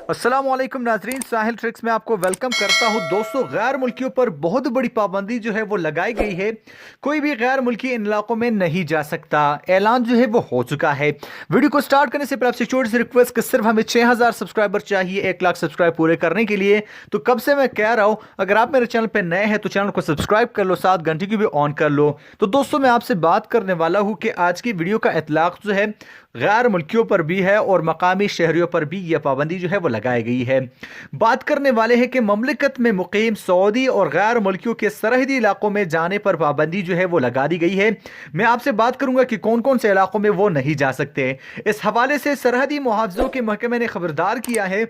अस्सलाम वालेकुम नाजरीन, साहिल ट्रिक्स में आपको वेलकम करता हूं। दोस्तों, गैर मुल्कियों पर बहुत बड़ी पाबंदी जो है वो लगाई गई है। कोई भी गैर मुल्की इन इलाकों में नहीं जा सकता। ऐलान जो है वो हो चुका है। वीडियो को स्टार्ट करने से पहले आपसे छोटी सी रिक्वेस्ट कि सिर्फ हमें 6000 सब्सक्राइबर चाहिए 1 लाख सब्सक्राइब पूरे करने के लिए। तो कब से मैं कह रहा हूं, अगर आप मेरे चैनल पर नए हैं तो चैनल को सब्सक्राइब कर लो, साथ घंटी की भी ऑन कर लो। तो दोस्तों, मैं आपसे बात करने वाला हूं कि आज की वीडियो का इतलाक जो है गैर मुल्कियों पर भी है और मकामी शहरियों पर भी यह पाबंदी जो है वो लगाई गई है। बात करने वाले हैं कि ममलिकत में मुकीम सऊदी और गैर मुल्कियों के सरहदी इलाकों में जाने पर पाबंदी जो है वो लगा दी गई है। मैं आपसे बात करूंगा कि कौन कौन से इलाकों में वो नहीं जा सकते। इस हवाले से सरहदी मुहावजों के महकमे ने खबरदार किया है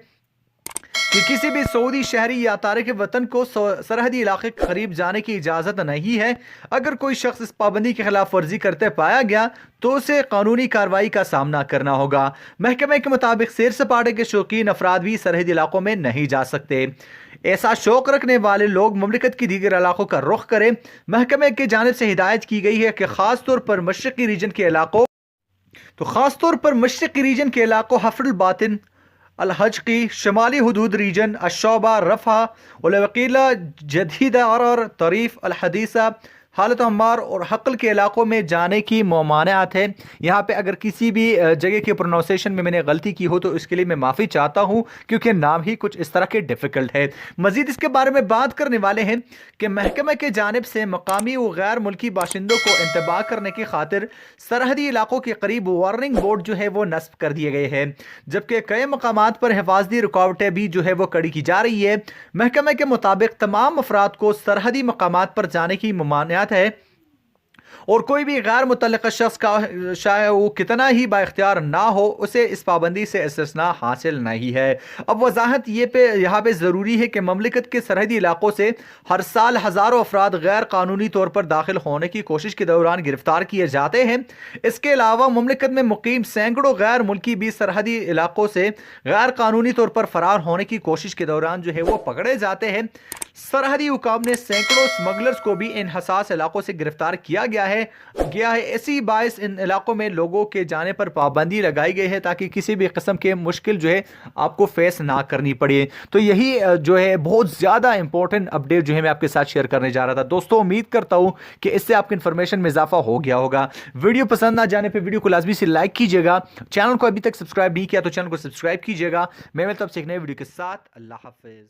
कि किसी भी सऊदी शहरी या तारिक वतन को सरहदी इलाके के करीब जाने की इजाज़त नहीं है। अगर कोई शख्स इस पाबंदी की खिलाफ वर्जी करते पाया गया तो उसे कानूनी कार्रवाई का सामना करना होगा। महकमे के मुताबिक सैर सपाटे के शौकीन अफराद भी सरहदी इलाकों में नहीं जा सकते। ऐसा शौक रखने वाले लोग ममलिकत की दीगर इलाकों का रुख करें। महकमे की जानिब से हिदायत की गई है कि खासतौर पर मशरकी रीजन के इलाकों हफ्रुल बातिन, अल-हज की शमाली हुदूद रीजन, अशोबा, रफ़ा, वकीला, जदीदा और तरीफ, अल-हदीसा, हालत अम्मार और हक़ल के इलाकों में जाने की ममानियत है। यहाँ पे अगर किसी भी जगह के प्रोनाउंसिएशन में मैंने गलती की हो तो इसके लिए मैं माफ़ी चाहता हूँ, क्योंकि नाम ही कुछ इस तरह के डिफ़िकल्ट है। मज़ीद इसके बारे में बात करने वाले हैं कि महकमे के जानिब से मकामी व गैर मुल्की बाशिंदों को इंतबाह करने की खातिर सरहदी इलाकों के करीब वार्निंग बोर्ड जो है वो नस्ब कर दिए गए हैं, जबकि कई मकामात पर हिफाजती रुकावटें भी जो है वो कड़ी की जा रही है। महकमे के मुताबिक तमाम अफराद को सरहदी मकामात पर जाने की ममानियत है और कोई भी गैर मुतल्लिका शख्स का चाहे वो कितना ही बाइख्तियार ना हो उसे इस पाबंदी से इस्तिस्ना हासिल नहीं है। अब वजाहत यहाँ पे ज़रूरी है कि ममलिकत के सरहदी इलाकों से हर साल हज़ारों अफराद गैर कानूनी तौर पर दाखिल होने की कोशिश के दौरान गिरफ्तार किए जाते हैं। इसके अलावा ममलिकत में मुकीम सैकड़ों गैर मुल्की भी सरहदी इलाकों से गैर कानूनी तौर पर फरार होने की कोशिश के दौरान जो है वो पकड़े जाते हैं। सरहदी हुकाम ने सैकड़ों स्मगलर्स को भी इन हसास इलाकों से गिरफ्तार किया गया है। ऐसी बाइस इन इलाकों में लोगों के जाने पर पाबंदी लगाई गई है ताकि किसी भी किस्म के मुश्किल जो है आपको फेस ना करनी पड़े। तो यही जो है बहुत ज़्यादा इंपॉर्टेंट अपडेट जो है मैं आपके साथ शेयर करने जा रहा था। दोस्तों, उम्मीद करता हूं कि इससे आपकी इन्फॉर्मेशन में इजाफा हो गया होगा। वीडियो पसंद ना जाने पर वीडियो को लाजमी से लाइक कीजिएगा। चैनल को अभी तक सब्सक्राइब नहीं किया तो चैनल को सब्सक्राइब कीजिएगा। मैं मिलता हूं आपसे एक नए वीडियो के साथ। अल्लाह हाफिज।